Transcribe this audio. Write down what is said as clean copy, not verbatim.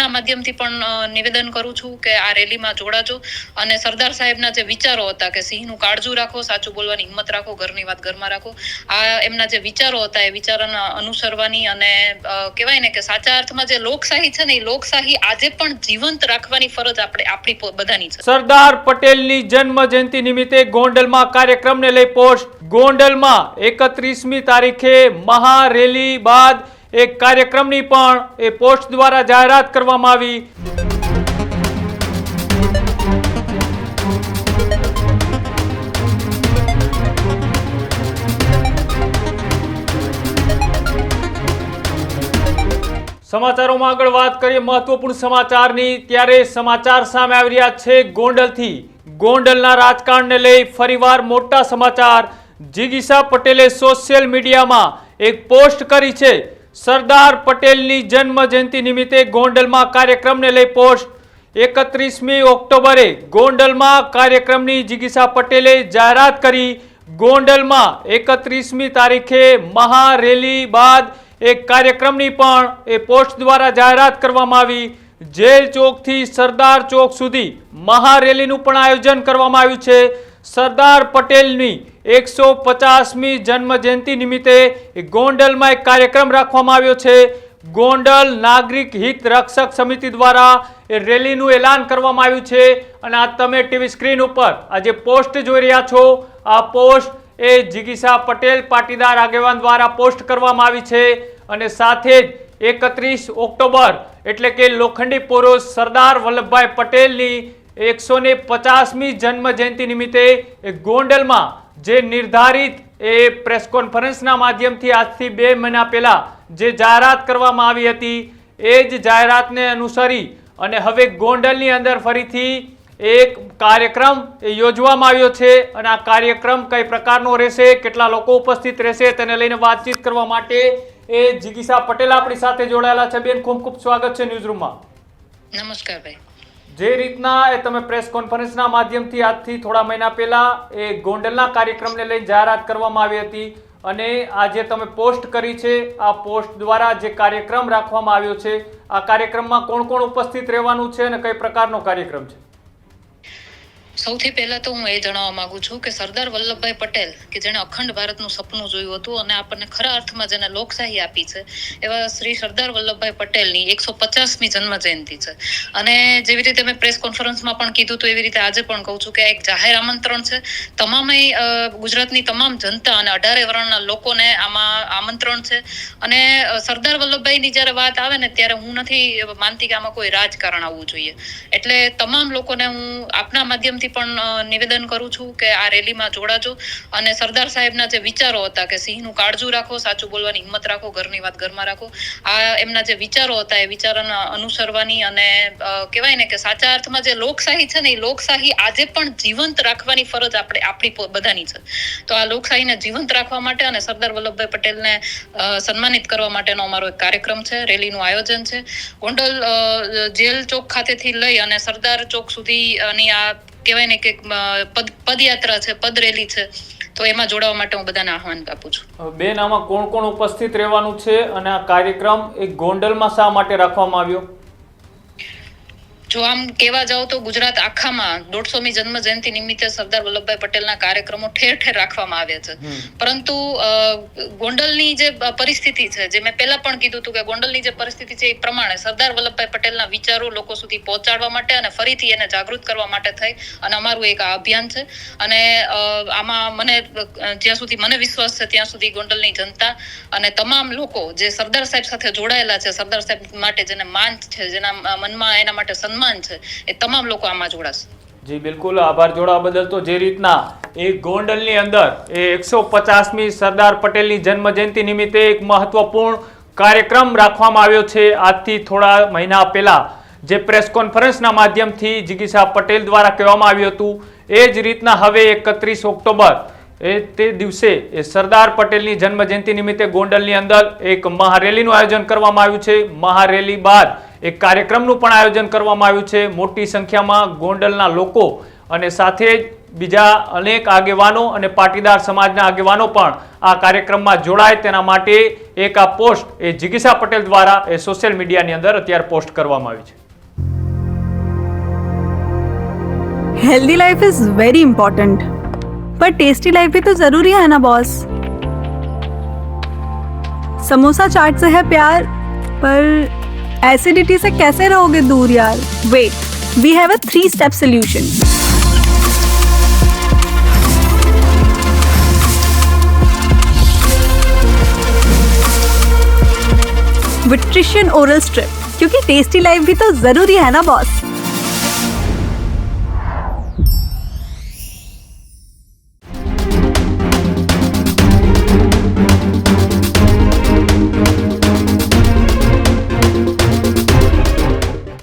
આપના માધ્યમથી પણ નિવેદન કરું છું કે આ રેલીમાં જોડાજો અને સરદાર સાહેબના જે વિચારો હતા કે સિંહનું કાળજું રાખો, સાચું બોલવાની હિંમત રાખો, ઘરની વાત ઘરમાં રાખો, આ એમના જે વિચારો હતા એ વિચારોના અનુસરવાની અને કહેવાય ને કે સાચા અર્થમાં જે લોકશાહી છે ને એ લોકશાહી આજે પણ જીવંત રાખવાની ફરજ આપણી બધાની છે। સરદાર પટેલની જન્મ જયંતિ નિમિત્તે ગોંડલમાં કાર્યક્રમને લઈ પોસ્ટ। ગોંડલમાં 31મી તારીખે મહારેલી બાદ એક કાર્યક્રમની પણ એ પોસ્ટ દ્વારા જાહેરાત કરવામાં આવી। સમાચારોમાં આગળ વાત કરીએ મહત્વપૂર્ણ સમાચારની, ત્યારે સમાચાર સામે આવી રહ્યા છે ગોંડલથી। ગોંડલના રાજકારણને લઈ ફરીવાર મોટા સમાચાર। જિગીશા પટેલે સોશિયલ મીડિયામાં એક પોસ્ટ કરી છે। સરદાર પટેલની જન્મ જયંતિ નિમિત્તે ગોંડલમાં કાર્યક્રમને લઈ પોસ્ટ। 31મી ઓક્ટોબરે ગોંડલમાં કાર્યક્રમની જિગીશા પટેલે જાહેરાત કરી। ગોંડલમાં 31મી તારીખે મહારેલી બાદ એક કાર્યક્રમની પણ એ પોસ્ટ દ્વારા જાહેરાત કરવામાં આવી। જેલ ચોકથી સરદાર ચોક સુધી મહારેલીનું પણ આયોજન કરવામાં આવ્યું છે। સરદાર પટેલની 150મી જન્મ જયંતિ નિમિત્તે ગોંડલમાં એક કાર્યક્રમ રાખવામાં આવ્યો છે। ગોંડલ નાગરિક હિત રક્ષક સમિતિ દ્વારા એ રેલીનું એલાન કરવામાં આવ્યું છે અને આ તમે ટીવી સ્ક્રીન ઉપર આ જે પોસ્ટ જોઈ રહ્યા છો, આ પોસ્ટ એ જિગીશા પટેલ પાટીદાર આગેવાન દ્વારા પોસ્ટ કરવામાં આવી છે અને સાથે જ 31 ઓક્ટોબર એટલે કે લોખંડી પુરુષ સરદાર વલ્લભભાઈ પટેલની 150મી જન્મ જયંતિ નિમિત્તે ગોંડલમાં જે નિર્ધારિત એ પ્રેસ કોન્ફરન્સના માધ્યમથી આજથી 2 મહિના પહેલા જે જાહેરાત કરવામાં આવી હતી એ જ જાહેરાતને અનુસરી અને હવે ગોંડલની અંદર ફરીથી એક કાર્યક્રમ યોજવામાં આવ્યો છે અને આ કાર્યક્રમ કઈ પ્રકારનો રહેશે, કેટલા લોકો ઉપસ્થિત રહેશે તેને લઈને વાતચીત કરવા માટે એ જિગીશા પટેલ આપણી સાથે જોડાયેલા છે। બેન, ખૂબ ખૂબ સ્વાગત છે ન્યૂઝરૂમમાં। નમસ્કાર ભાઈ। જે રીતના એ તમે પ્રેસ કોન્ફરન્સના માધ્યમથી આજથી થોડા મહિના પહેલા એ ગોંડલના કાર્યક્રમને લઈને જાહેરાત કરવામાં આવી હતી અને આજે તમે પોસ્ટ કરી છે, આ પોસ્ટ દ્વારા જે કાર્યક્રમ રાખવામાં આવ્યો છે, આ કાર્યક્રમમાં કોણ કોણ ઉપસ્થિત રહેવાનું છે અને કઈ પ્રકારનો કાર્યક્રમ છે? સૌથી પહેલા તો હું એ જણાવવા માંગુ છું કે સરદાર વલ્લભભાઈ પટેલ કે જેણે અખંડ ભારતનું સપનું જોયું હતું અને આપણને ખરા અર્થમાં જેને લોકશાહી આપી છે એવા શ્રી સરદાર વલ્લભભાઈ પટેલની 150મી જન્મ જયંતિ છે અને જેવી રીતે મેં પ્રેસ કોન્ફરન્સમાં પણ કીધું તો એવી રીતે આજે પણ કહું છું કે એક જાહેર આમંત્રણ છે। તમામે ગુજરાતની તમામ જનતા અને 18 વર્ણના લોકોને આમાં આમંત્રણ છે અને સરદાર વલ્લભભાઈની જ્યારે વાત આવે ને ત્યારે હું નથી માનતી કે આમાં કોઈ રાજકારણ આવવું જોઈએ, એટલે તમામ લોકોને હું આપના માધ્યમથી પણ નિવેદન કરું છું કે આ રેલીમાં જોડાજો અને સરદાર સાહેબના જે વિચારો હતા કે સિંહનું કાળજું રાખો, સાચું બોલવાની હિંમત રાખો, ઘરની વાત ઘરમાં રાખો, આ એમના જે વિચારો હતા એ વિચારોના અનુસરવાની અને કહેવાય ને કે સાચા અર્થમાં જે લોકશાહી છે ને એ લોકશાહી આજે પણ જીવંત રાખવાની ફરજ આપણી બધાની છે। તો આ લોકશાહીને જીવંત રાખવા માટે અને સરદાર વલ્લભભાઈ પટેલને સન્માનિત કરવા માટેનો અમારો એક કાર્યક્રમ છે, રેલીનું આયોજન છે। ગોંડલ જેલ ચોક ખાતેથી લઈ અને સરદાર ચોક સુધીની આ કહેવાય ને કે પદયાત્રા છે, પદ રેલી છે, તો એમાં જોડાવા માટે હું બધાને આહવાન આપું છું। બેન, આમાં કોણ કોણ ઉપસ્થિત રહેવાનું છે અને આ કાર્યક્રમ એક ગોંડલમાં શા માટે રાખવામાં આવ્યો? જો આમ કહેવા જાવ તો ગુજરાત આખામાં 150મી જન્મ જયંતિ નિમિત્તે સરદાર વલ્લભભાઈ પટેલના કાર્યક્રમો ઠેર ઠેર રાખવામાં આવ્યા છે, પરંતુ ગોંડલની જે પરિસ્થિતિ છે, જે મેં પહેલા પણ કીધું હતું કે ગોંડલની જે પરિસ્થિતિ છે એ પ્રમાણે સરદાર વલ્લભભાઈ પટેલના વિચારો લોકો સુધી પહોંચાડવા માટે અને ફરીથી એને જાગૃત કરવા માટે થઈ અને અમારું એક આ અભિયાન છે અને આમાં મને જ્યાં સુધી મને વિશ્વાસ છે ત્યાં સુધી ગોંડલની જનતા અને તમામ લોકો જે સરદાર સાહેબ સાથે જોડાયેલા છે, સરદાર સાહેબ માટે જેને માન છે, જેના મનમાં એના માટે સન્માન છે, એ તમામ લોકો આમાં જોડાશે। જી બિલકુલ, આભાર જોડાવા બદલ। તો જે રીતના એ ગોંડલની અંદર એ 150મી સરદાર પટેલની જન્મ જયંતિ નિમિત્તે એક મહત્વપૂર્ણ કાર્યક્રમ રાખવામાં આવ્યો છે આજથી થોડા મહિના પહેલા, જે પ્રેસ કોન્ફરન્સના માધ્યમથી જિગીશા પટેલ દ્વારા કહેવામાં આવ્યું હતું, એ જ રીતના હવે 31 ઓક્ટોબર તે દિવસે સરદાર પટેલની જન્મ જયંતિ નિમિત્તે ગોંડલની અંદર એક મહારેલીનું આયોજન કરવામાં આવ્યું છે। મહારેલી બાદ એક કાર્યક્રમનું પણ આયોજન કરવામાં આવ્યું છે। મોટી સંખ્યામાં ગોંડલના લોકો અને સાથે બીજા અનેક આગેવાનો અને પાટીદાર સમાજના આગેવાનો પણ આ કાર્યક્રમમાં જોડાય તેના માટે એક આ પોસ્ટ એ જિગીસા પટેલ દ્વારા એ સોશિયલ મીડિયાની અંદર અત્યારે પોસ્ટ કરવામાં આવી છે. Healthy life is very important पर टेस्टी लाइफ भी तो जरूरी है ना बॉस. समोसा चाट से है प्यार पर एसिडिटी से कैसे रहोगे दूर यार. Wait, we have a 3 step solution. विट्रिशियन ओरल स्ट्रिप, क्योंकि टेस्टी लाइफ भी तो जरूरी है ना बॉस.